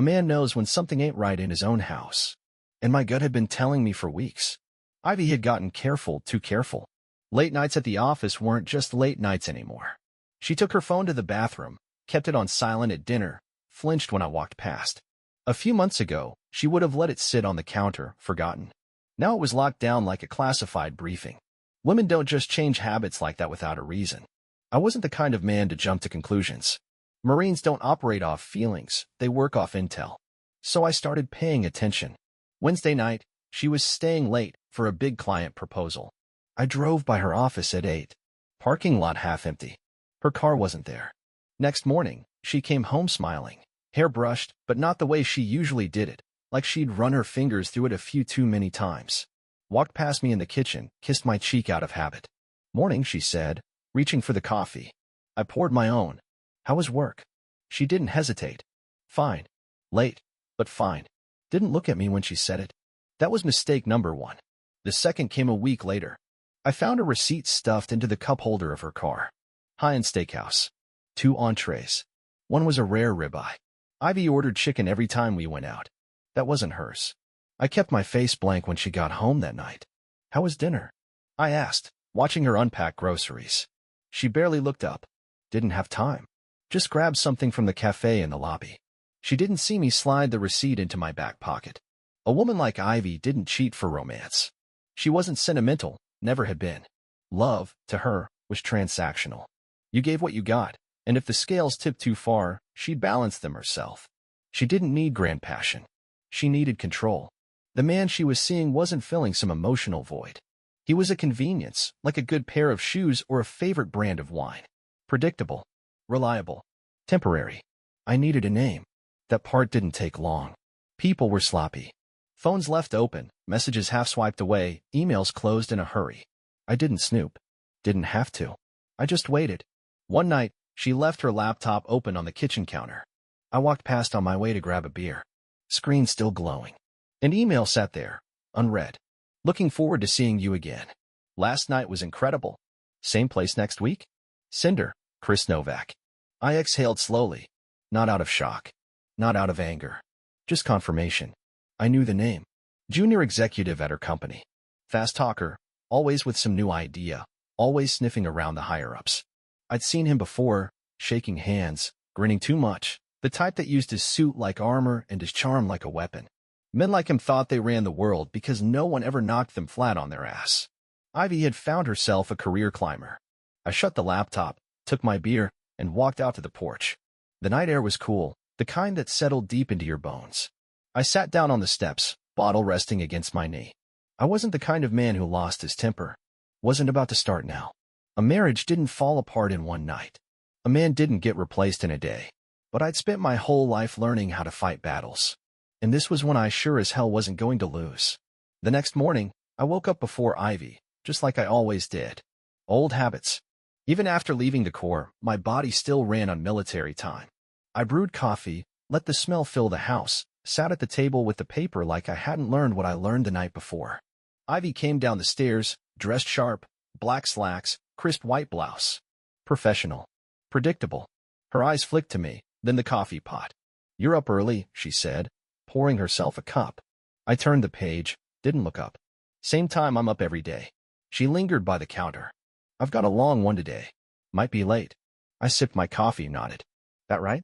A man knows when something ain't right in his own house. And my gut had been telling me for weeks. Ivy had gotten careful, too careful. Late nights at the office weren't just late nights anymore. She took her phone to the bathroom, kept it on silent at dinner, flinched when I walked past. A few months ago, she would have let it sit on the counter, forgotten. Now it was locked down like a classified briefing. Women don't just change habits like that without a reason. I wasn't the kind of man to jump to conclusions. Marines don't operate off feelings, they work off intel. So I started paying attention. Wednesday night, she was staying late for a big client proposal. I drove by her office at 8. Parking lot half empty. Her car wasn't there. Next morning, she came home smiling, hair brushed, but not the way she usually did it, like she'd run her fingers through it a few too many times. Walked past me in the kitchen, kissed my cheek out of habit. Morning, she said, reaching for the coffee. I poured my own. How was work? She didn't hesitate. Fine. Late, but fine. Didn't look at me when she said it. That was mistake number one. The second came a week later. I found a receipt stuffed into the cup holder of her car. High-end steakhouse. 2 entrees. One was a rare ribeye. Ivy ordered chicken every time we went out. That wasn't hers. I kept my face blank when she got home that night. How was dinner? I asked, watching her unpack groceries. She barely looked up. Didn't have time. Just grabbed something from the cafe in the lobby. She didn't see me slide the receipt into my back pocket. A woman like Ivy didn't cheat for romance. She wasn't sentimental, never had been. Love, to her, was transactional. You gave what you got, and if the scales tipped too far, she'd balance them herself. She didn't need grand passion. She needed control. The man she was seeing wasn't filling some emotional void. He was a convenience, like a good pair of shoes or a favorite brand of wine. Predictable. Reliable. Temporary. I needed a name. That part didn't take long. People were sloppy. Phones left open, messages half swiped away, emails closed in a hurry. I didn't snoop. Didn't have to. I just waited. One night, she left her laptop open on the kitchen counter. I walked past on my way to grab a beer. Screen still glowing. An email sat there, unread. Looking forward to seeing you again. Last night was incredible. Same place next week? Cinder, Chris Novak. I exhaled slowly. Not out of shock. Not out of anger. Just confirmation. I knew the name. Junior executive at her company. Fast talker, always with some new idea, always sniffing around the higher-ups. I'd seen him before, shaking hands, grinning too much, the type that used his suit like armor and his charm like a weapon. Men like him thought they ran the world because no one ever knocked them flat on their ass. Ivy had found herself a career climber. I shut the laptop, took my beer, and walked out to the porch. The night air was cool, the kind that settled deep into your bones. I sat down on the steps, bottle resting against my knee. I wasn't the kind of man who lost his temper. Wasn't about to start now. A marriage didn't fall apart in one night. A man didn't get replaced in a day. But I'd spent my whole life learning how to fight battles. And this was one I sure as hell wasn't going to lose. The next morning, I woke up before Ivy, just like I always did. Old habits. Even after leaving the Corps, my body still ran on military time. I brewed coffee, let the smell fill the house, sat at the table with the paper like I hadn't learned what I learned the night before. Ivy came down the stairs, dressed sharp, black slacks, crisp white blouse. Professional. Predictable. Her eyes flicked to me, then the coffee pot. "You're up early," she said, pouring herself a cup. I turned the page, didn't look up. "Same time I'm up every day." She lingered by the counter. "I've got a long one today. Might be late." I sipped my coffee, nodded. "That right?"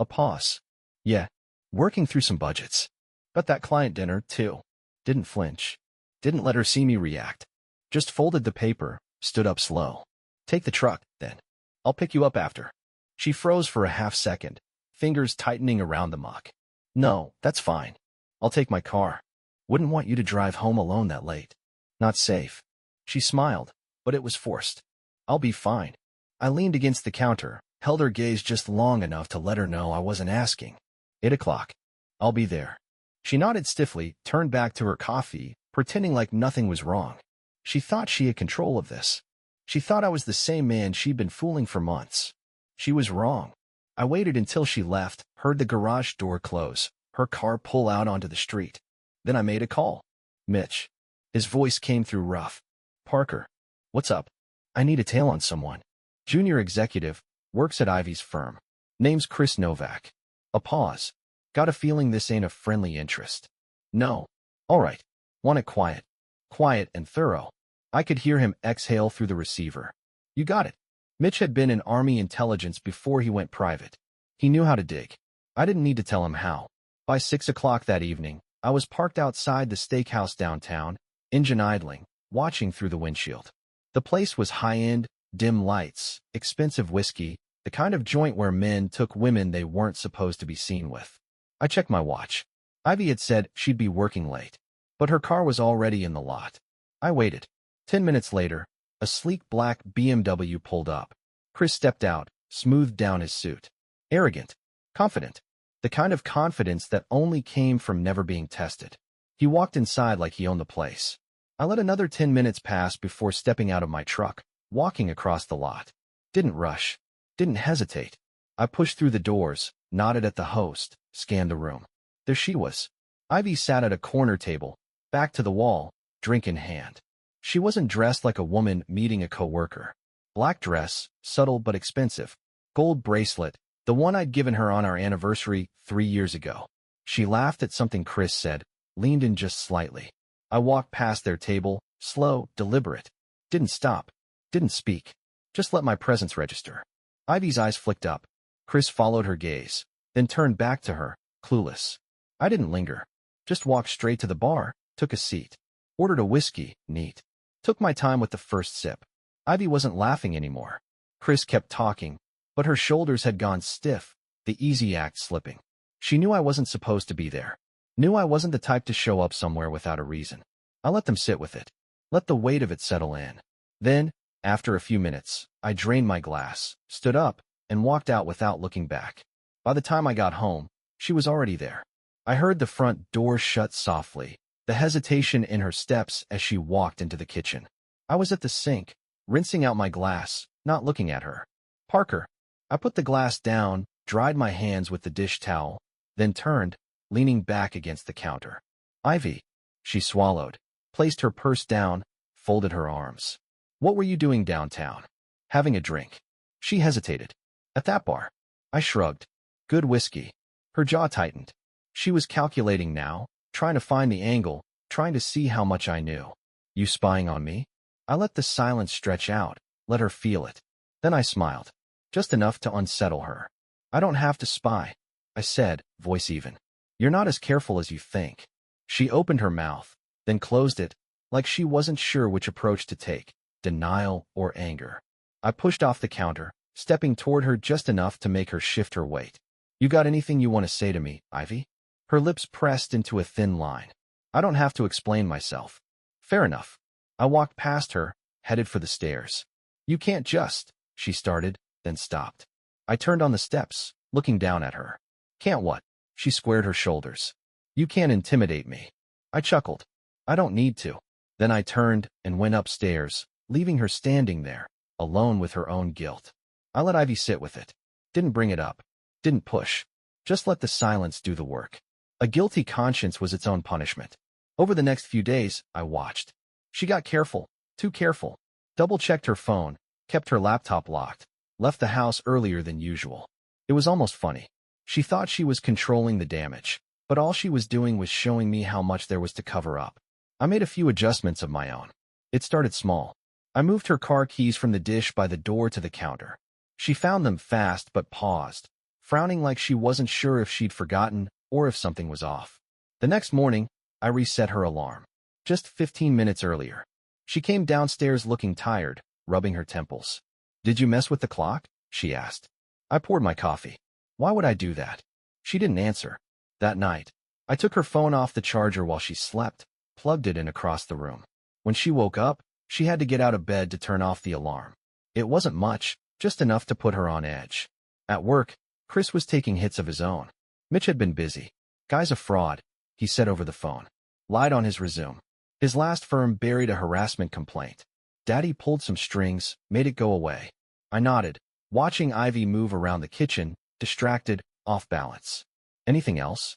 A pause. "Yeah. Working through some budgets. Got that client dinner, too." Didn't flinch. Didn't let her see me react. Just folded the paper, stood up slow. "Take the truck, then. I'll pick you up after." She froze for a half second, fingers tightening around the muck. "No, that's fine. I'll take my car. Wouldn't want you to drive home alone that late. Not safe." She smiled, but it was forced. "I'll be fine." I leaned against the counter, held her gaze just long enough to let her know I wasn't asking. 8 o'clock. "I'll be there." She nodded stiffly, turned back to her coffee, pretending like nothing was wrong. She thought she had control of this. She thought I was the same man she'd been fooling for months. She was wrong. I waited until she left, heard the garage door close, her car pull out onto the street. Then I made a call. "Mitch." His voice came through rough. "Parker. What's up?" "I need a tail on someone. Junior executive, works at Ivy's firm. Name's Chris Novak." A pause. Got a feeling this ain't a friendly interest. No. All right. Want it quiet. Quiet and thorough. I could hear him exhale through the receiver. You got it. Mitch had been in Army intelligence before he went private. He knew how to dig. I didn't need to tell him how. By 6 o'clock that evening, I was parked outside the steakhouse downtown, engine idling, watching through the windshield. The place was high-end, dim lights, expensive whiskey, the kind of joint where men took women they weren't supposed to be seen with. I checked my watch. Ivy had said she'd be working late, but her car was already in the lot. I waited. 10 minutes later, a sleek black BMW pulled up. Chris stepped out, smoothed down his suit. Arrogant. Confident. The kind of confidence that only came from never being tested. He walked inside like he owned the place. I let another 10 minutes pass before stepping out of my truck, walking across the lot. Didn't rush. Didn't hesitate. I pushed through the doors, nodded at the host, scanned the room. There she was. Ivy sat at a corner table, back to the wall, drink in hand. She wasn't dressed like a woman meeting a coworker. Black dress, subtle but expensive. Gold bracelet, the one I'd given her on our anniversary 3 years ago. She laughed at something Chris said, leaned in just slightly. I walked past their table, slow, deliberate. Didn't stop. Didn't speak. Just let my presence register. Ivy's eyes flicked up. Chris followed her gaze, then turned back to her, clueless. I didn't linger. Just walked straight to the bar, took a seat. Ordered a whiskey, neat. Took my time with the first sip. Ivy wasn't laughing anymore. Chris kept talking, but her shoulders had gone stiff, the easy act slipping. She knew I wasn't supposed to be there. Knew I wasn't the type to show up somewhere without a reason. I let them sit with it. Let the weight of it settle in. Then, after a few minutes, I drained my glass, stood up, and walked out without looking back. By the time I got home, she was already there. I heard the front door shut softly, the hesitation in her steps as she walked into the kitchen. I was at the sink, rinsing out my glass, not looking at her. Parker. I put the glass down, dried my hands with the dish towel, then turned, leaning back against the counter. Ivy. She swallowed, placed her purse down, folded her arms. What were you doing downtown? Having a drink. She hesitated. At that bar. I shrugged. Good whiskey. Her jaw tightened. She was calculating now, trying to find the angle, trying to see how much I knew. You spying on me? I let the silence stretch out, let her feel it. Then I smiled. Just enough to unsettle her. I don't have to spy, I said, voice even. You're not as careful as you think. She opened her mouth, then closed it, like she wasn't sure which approach to take, denial or anger. I pushed off the counter, stepping toward her just enough to make her shift her weight. You got anything you want to say to me, Ivy? Her lips pressed into a thin line. I don't have to explain myself. Fair enough. I walked past her, headed for the stairs. You can't just, she started, then stopped. I turned on the steps, looking down at her. Can't what? She squared her shoulders. You can't intimidate me. I chuckled. I don't need to. Then I turned and went upstairs, leaving her standing there, alone with her own guilt. I let Ivy sit with it. Didn't bring it up. Didn't push. Just let the silence do the work. A guilty conscience was its own punishment. Over the next few days, I watched. She got careful, too careful. Double-checked her phone, kept her laptop locked, left the house earlier than usual. It was almost funny. She thought she was controlling the damage, but all she was doing was showing me how much there was to cover up. I made a few adjustments of my own. It started small. I moved her car keys from the dish by the door to the counter. She found them fast but paused, frowning like she wasn't sure if she'd forgotten or if something was off. The next morning, I reset her alarm. Just 15 minutes earlier. She came downstairs looking tired, rubbing her temples. Did you mess with the clock? She asked. I poured my coffee. Why would I do that? She didn't answer. That night, I took her phone off the charger while she slept, plugged it in across the room. When she woke up, she had to get out of bed to turn off the alarm. It wasn't much, just enough to put her on edge. At work, Chris was taking hits of his own. Mitch had been busy. Guy's a fraud, he said over the phone. Lied on his resume. His last firm buried a harassment complaint. Daddy pulled some strings, made it go away. I nodded, watching Ivy move around the kitchen, distracted, off balance. Anything else?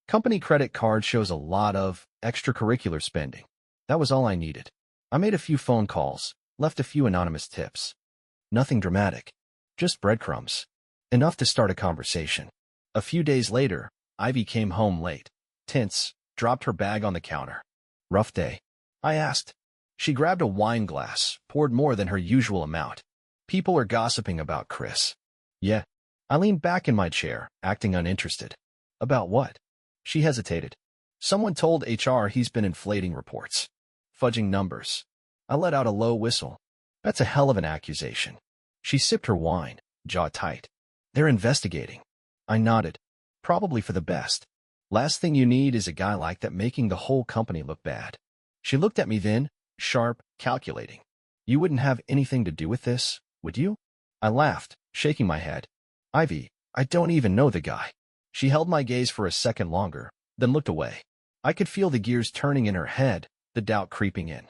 Company credit card shows a lot of extracurricular spending. That was all I needed. I made a few phone calls, left a few anonymous tips. Nothing dramatic. Just breadcrumbs. Enough to start a conversation. A few days later, Ivy came home late. Tense, dropped her bag on the counter. Rough day? I asked. She grabbed a wine glass, poured more than her usual amount. People are gossiping about Chris. Yeah. I leaned back in my chair, acting uninterested. About what? She hesitated. Someone told HR he's been inflating reports. Fudging numbers. I let out a low whistle. That's a hell of an accusation. She sipped her wine, jaw tight. They're investigating. I nodded. Probably for the best. Last thing you need is a guy like that making the whole company look bad. She looked at me then, sharp, calculating. You wouldn't have anything to do with this, would you? I laughed, shaking my head. Ivy, I don't even know the guy. She held my gaze for a second longer, then looked away. I could feel the gears turning in her head, the doubt creeping in.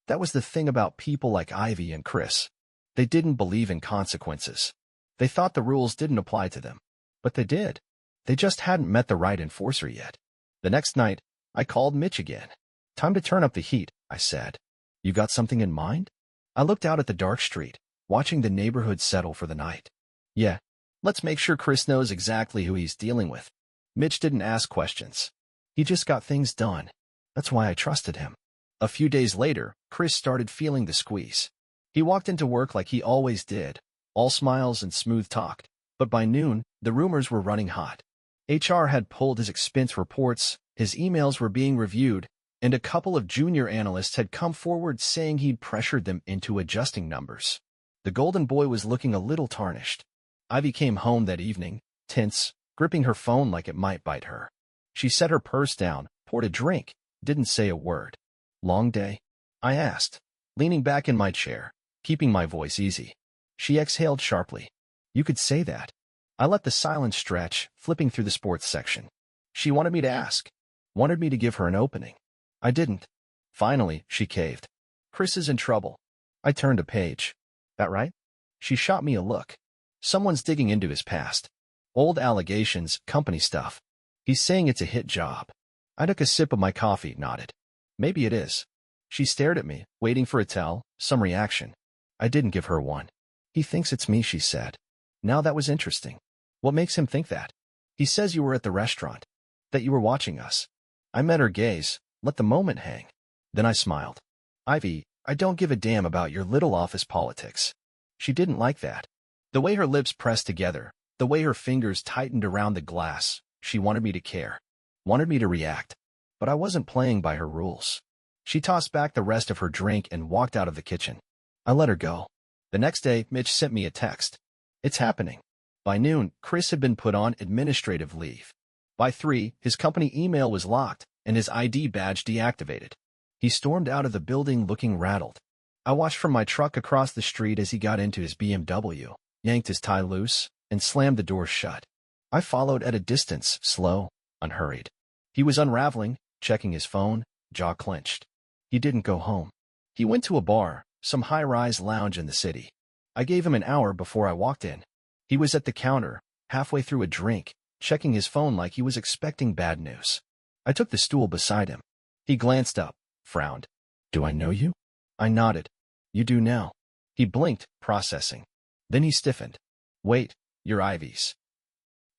That was the thing about people like Ivy and Chris. They didn't believe in consequences. They thought the rules didn't apply to them. But they did. They just hadn't met the right enforcer yet. The next night, I called Mitch again. Time to turn up the heat, I said. You got something in mind? I looked out at the dark street, watching the neighborhood settle for the night. Yeah, let's make sure Chris knows exactly who he's dealing with. Mitch didn't ask questions. He just got things done. That's why I trusted him. A few days later, Chris started feeling the squeeze. He walked into work like he always did, all smiles and smooth talk. But by noon, the rumors were running hot. HR had pulled his expense reports, his emails were being reviewed, and a couple of junior analysts had come forward saying he'd pressured them into adjusting numbers. The golden boy was looking a little tarnished. Ivy came home that evening, tense, gripping her phone like it might bite her. She set her purse down, poured a drink, didn't say a word. Long day? I asked, leaning back in my chair, keeping my voice easy. She exhaled sharply. You could say that. I let the silence stretch, flipping through the sports section. She wanted me to ask, wanted me to give her an opening. I didn't. Finally, she caved. Chris is in trouble. I turned a page. That right? She shot me a look. Someone's digging into his past. Old allegations, company stuff. He's saying it's a hit job. I took a sip of my coffee, nodded. Maybe it is. She stared at me, waiting for a tell, some reaction. I didn't give her one. He thinks it's me, she said. Now that was interesting. What makes him think that? He says you were at the restaurant. That you were watching us. I met her gaze, let the moment hang. Then I smiled. Ivy, I don't give a damn about your little office politics. She didn't like that. The way her lips pressed together, the way her fingers tightened around the glass, she wanted me to care. Wanted me to react. But I wasn't playing by her rules. She tossed back the rest of her drink and walked out of the kitchen. I let her go. The next day, Mitch sent me a text. It's happening. By noon, Chris had been put on administrative leave. By 3, his company email was locked and his ID badge deactivated. He stormed out of the building looking rattled. I watched from my truck across the street as he got into his BMW, yanked his tie loose, and slammed the door shut. I followed at a distance, slow, unhurried. He was unraveling, checking his phone, jaw clenched. He didn't go home. He went to a bar, some high-rise lounge in the city. I gave him an hour before I walked in. He was at the counter, halfway through a drink, checking his phone like he was expecting bad news. I took the stool beside him. He glanced up, frowned. Do I know you? I nodded. You do now. He blinked, processing. Then he stiffened. Wait, you're Ivy's.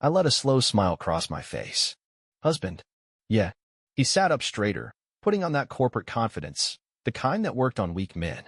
I let a slow smile cross my face. Husband. Yeah. He sat up straighter, putting on that corporate confidence, the kind that worked on weak men.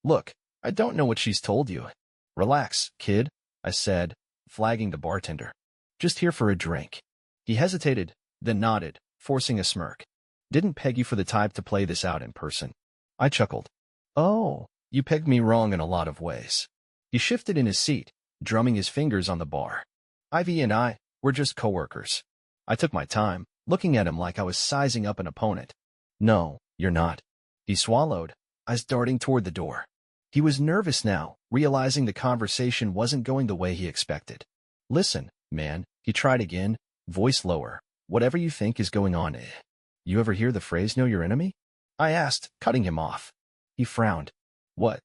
Look, I don't know what she's told you. Relax, kid, I said, flagging the bartender. Just here for a drink. He hesitated, then nodded, forcing a smirk. Didn't peg you for the type to play this out in person. I chuckled. Oh, you pegged me wrong in a lot of ways. He shifted in his seat, drumming his fingers on the bar. Ivy and I, we're just coworkers. I took my time, looking at him like I was sizing up an opponent. No, you're not. He swallowed, eyes darting toward the door. He was nervous now, realizing the conversation wasn't going the way he expected. Listen, man, he tried again, voice lower. Whatever you think is going on, You ever hear the phrase, know your enemy? I asked, cutting him off. He frowned. What?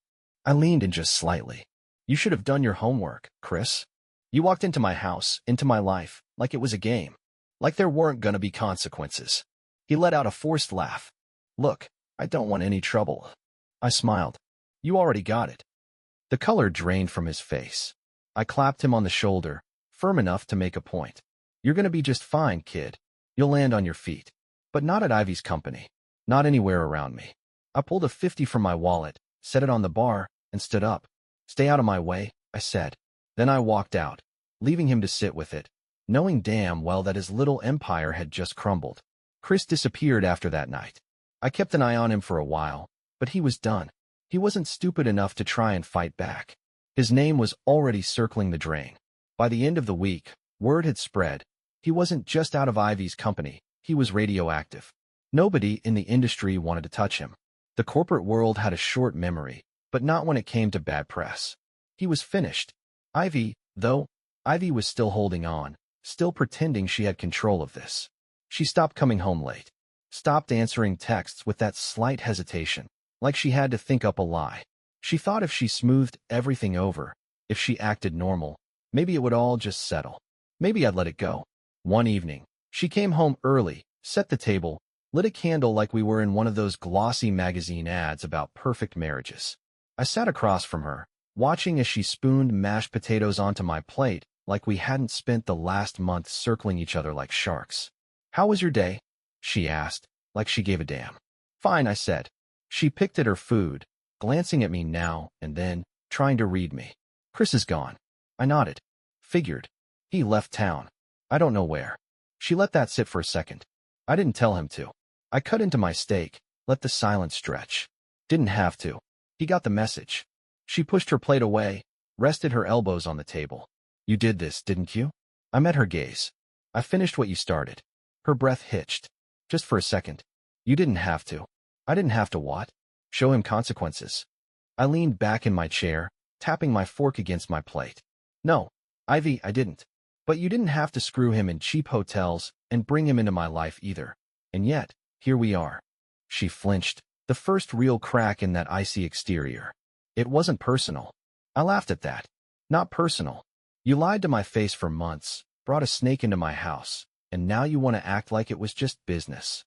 I leaned in just slightly. You should have done your homework, Chris. You walked into my house, into my life, like it was a game. Like there weren't gonna be consequences. He let out a forced laugh. Look, I don't want any trouble. I smiled. You already got it. The color drained from his face. I clapped him on the shoulder, firm enough to make a point. You're gonna be just fine, kid. You'll land on your feet. But not at Ivy's company. Not anywhere around me. I pulled a 50 from my wallet, set it on the bar, and stood up. Stay out of my way, I said. Then I walked out, leaving him to sit with it, knowing damn well that his little empire had just crumbled. Chris disappeared after that night. I kept an eye on him for a while, but he was done. He wasn't stupid enough to try and fight back. His name was already circling the drain. By the end of the week, word had spread. He wasn't just out of Ivy's company, he was radioactive. Nobody in the industry wanted to touch him. The corporate world had a short memory, but not when it came to bad press. He was finished. Ivy, though, Ivy was still holding on, still pretending she had control of this. She stopped coming home late, stopped answering texts with that slight hesitation, like she had to think up a lie. She thought if she smoothed everything over, if she acted normal, maybe it would all just settle. Maybe I'd let it go. One evening, she came home early, set the table, lit a candle like we were in one of those glossy magazine ads about perfect marriages. I sat across from her, watching as she spooned mashed potatoes onto my plate like we hadn't spent the last month circling each other like sharks. "How was your day?" she asked, like she gave a damn. "Fine," I said. She picked at her food, glancing at me now and then, trying to read me. "Chris is gone." I nodded. "Figured. He left town. I don't know where." She let that sit for a second. I didn't tell him to. I cut into my steak, let the silence stretch. Didn't have to. He got the message. She pushed her plate away, rested her elbows on the table. "You did this, didn't you?" I met her gaze. "I finished what you started." Her breath hitched. "Just for a second. You didn't have to." "I didn't have to what?" "Show him consequences." I leaned back in my chair, tapping my fork against my plate. "No, Ivy, I didn't. But you didn't have to screw him in cheap hotels and bring him into my life either. And yet, here we are." She flinched, the first real crack in that icy exterior. "It wasn't personal." I laughed at that. "Not personal. You lied to my face for months, brought a snake into my house, and now you want to act like it was just business."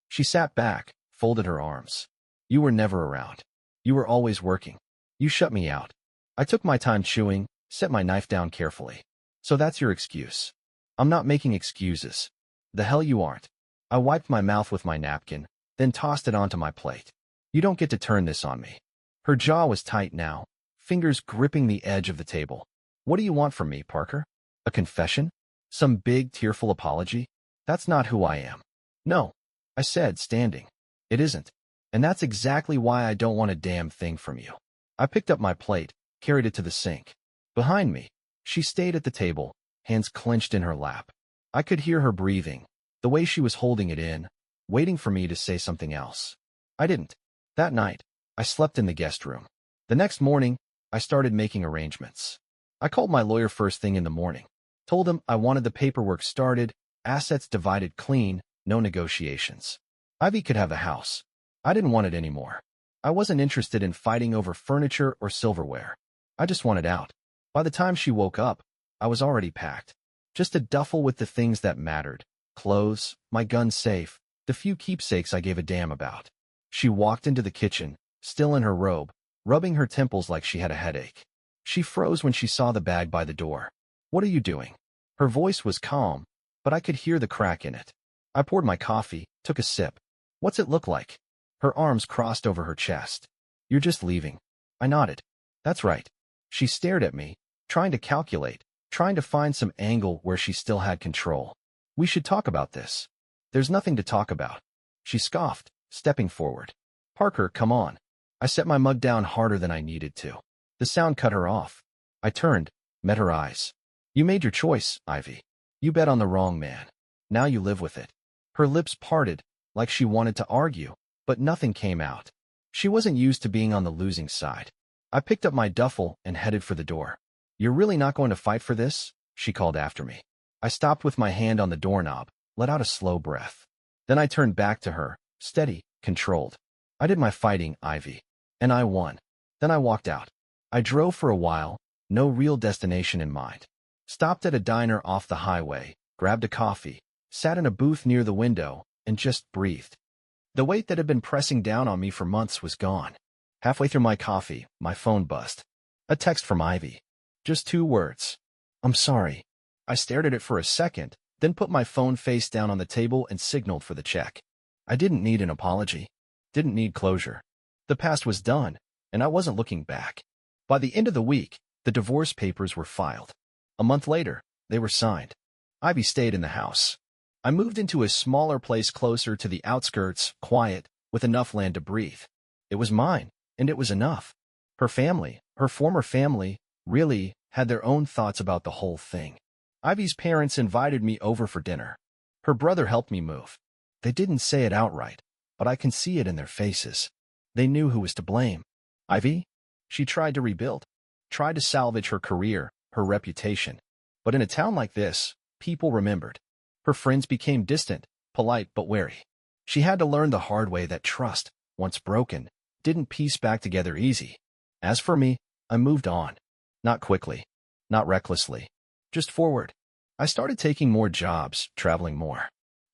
She sat back, folded her arms. "You were never around. You were always working. You shut me out." I took my time chewing, set my knife down carefully. "So that's your excuse." "I'm not making excuses." "The hell you aren't." I wiped my mouth with my napkin, then tossed it onto my plate. "You don't get to turn this on me." Her jaw was tight now, fingers gripping the edge of the table. "What do you want from me, Parker? A confession? Some big, tearful apology? That's not who I am." "No," I said, standing. "It isn't. And that's exactly why I don't want a damn thing from you." I picked up my plate, carried it to the sink. Behind me, she stayed at the table, hands clenched in her lap. I could hear her breathing, the way she was holding it in, waiting for me to say something else. I didn't. That night, I slept in the guest room. The next morning, I started making arrangements. I called my lawyer first thing in the morning, told him I wanted the paperwork started, assets divided clean, no negotiations. Ivy could have the house. I didn't want it anymore. I wasn't interested in fighting over furniture or silverware. I just wanted out. By the time she woke up, I was already packed. Just a duffel with the things that mattered. Clothes, my gun safe, the few keepsakes I gave a damn about. She walked into the kitchen, still in her robe, rubbing her temples like she had a headache. She froze when she saw the bag by the door. "What are you doing?" Her voice was calm, but I could hear the crack in it. I poured my coffee, took a sip. "What's it look like?" Her arms crossed over her chest. "You're just leaving." I nodded. "That's right." She stared at me, trying to calculate, trying to find some angle where she still had control. "We should talk about this." "There's nothing to talk about." She scoffed, stepping forward. "Parker, come on." I set my mug down harder than I needed to. The sound cut her off. I turned, met her eyes. "You made your choice, Ivy. You bet on the wrong man. Now you live with it." Her lips parted, like she wanted to argue, but nothing came out. She wasn't used to being on the losing side. I picked up my duffel and headed for the door. "You're really not going to fight for this?" she called after me. I stopped with my hand on the doorknob, let out a slow breath. Then I turned back to her, steady, controlled. "I did my fighting, Ivy. And I won." Then I walked out. I drove for a while, no real destination in mind. Stopped at a diner off the highway, grabbed a coffee, sat in a booth near the window, and just breathed. The weight that had been pressing down on me for months was gone. Halfway through my coffee, my phone buzzed. A text from Ivy. Just 2 words. "I'm sorry." I stared at it for a second, then put my phone face down on the table and signaled for the check. I didn't need an apology. Didn't need closure. The past was done, and I wasn't looking back. By the end of the week, the divorce papers were filed. A month later, they were signed. Ivy stayed in the house. I moved into a smaller place closer to the outskirts, quiet, with enough land to breathe. It was mine, and it was enough. Her family, her former family, really had their own thoughts about the whole thing. Ivy's parents invited me over for dinner. Her brother helped me move. They didn't say it outright, but I can see it in their faces. They knew who was to blame. Ivy? She tried to rebuild, tried to salvage her career, her reputation. But in a town like this, people remembered. Her friends became distant, polite but wary. She had to learn the hard way that trust, once broken, didn't piece back together easy. As for me, I moved on. Not quickly, not recklessly, just forward. I started taking more jobs, traveling more.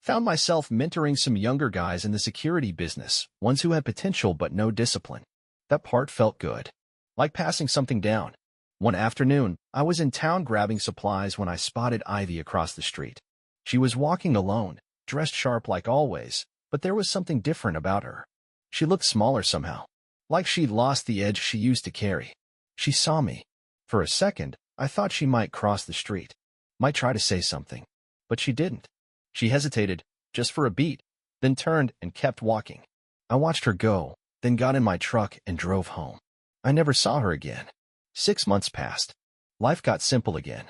Found myself mentoring some younger guys in the security business, ones who had potential but no discipline. That part felt good. Like passing something down. One afternoon, I was in town grabbing supplies when I spotted Ivy across the street. She was walking alone, dressed sharp like always, but there was something different about her. She looked smaller somehow, like she'd lost the edge she used to carry. She saw me. For a second, I thought she might cross the street, might try to say something, but she didn't. She hesitated, just for a beat, then turned and kept walking. I watched her go, then got in my truck and drove home. I never saw her again. 6 months passed. Life got simple again.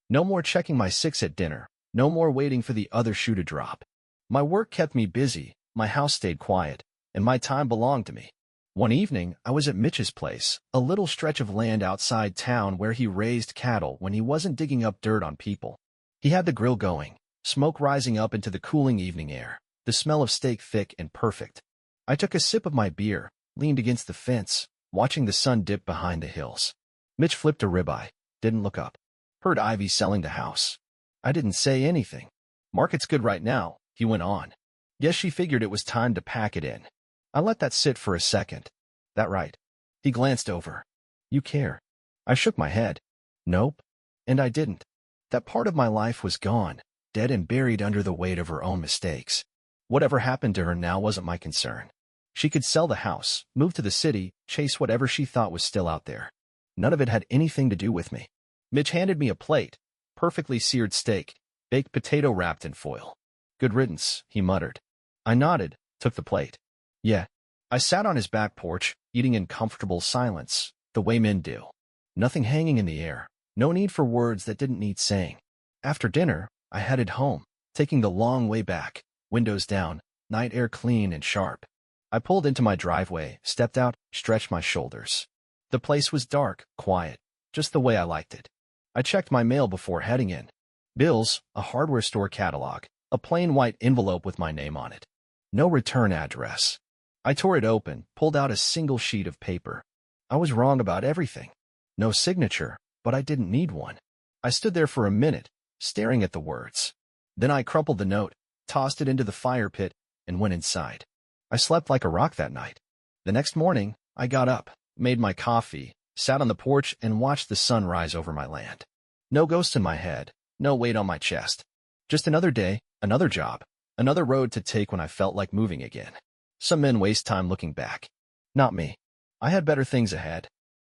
No more checking my 6 at dinner, no more waiting for the other shoe to drop. My work kept me busy, my house stayed quiet, and my time belonged to me. One evening, I was at Mitch's place, a little stretch of land outside town where he raised cattle when he wasn't digging up dirt on people. He had the grill going, smoke rising up into the cooling evening air, the smell of steak thick and perfect. I took a sip of my beer, leaned against the fence, watching the sun dip behind the hills. Mitch flipped a ribeye, didn't look up. Heard Ivy selling the house. I didn't say anything. Market's good right now, he went on. Guess she figured it was time to pack it in. I let that sit for a second. That right? He glanced over. You care? I shook my head. Nope. And I didn't. That part of my life was gone, dead and buried under the weight of her own mistakes. Whatever happened to her now wasn't my concern. She could sell the house, move to the city, chase whatever she thought was still out there. None of it had anything to do with me. Mitch handed me a plate, perfectly seared steak, baked potato wrapped in foil. Good riddance, he muttered. I nodded, took the plate. Yeah. I sat on his back porch, eating in comfortable silence, the way men do. Nothing hanging in the air, no need for words that didn't need saying. After dinner, I headed home, taking the long way back, windows down, night air clean and sharp. I pulled into my driveway, stepped out, stretched my shoulders. The place was dark, quiet, just the way I liked it. I checked my mail before heading in. Bills, a hardware store catalog, a plain white envelope with my name on it. No return address. I tore it open, pulled out a single sheet of paper. I was wrong about everything. No signature, but I didn't need one. I stood there for a minute, staring at the words. Then I crumpled the note, tossed it into the fire pit, and went inside. I slept like a rock that night. The next morning, I got up, made my coffee, sat on the porch, and watched the sun rise over my land. No ghosts in my head, no weight on my chest. Just another day, another job, another road to take when I felt like moving again. Some men waste time looking back. Not me. I had better things ahead.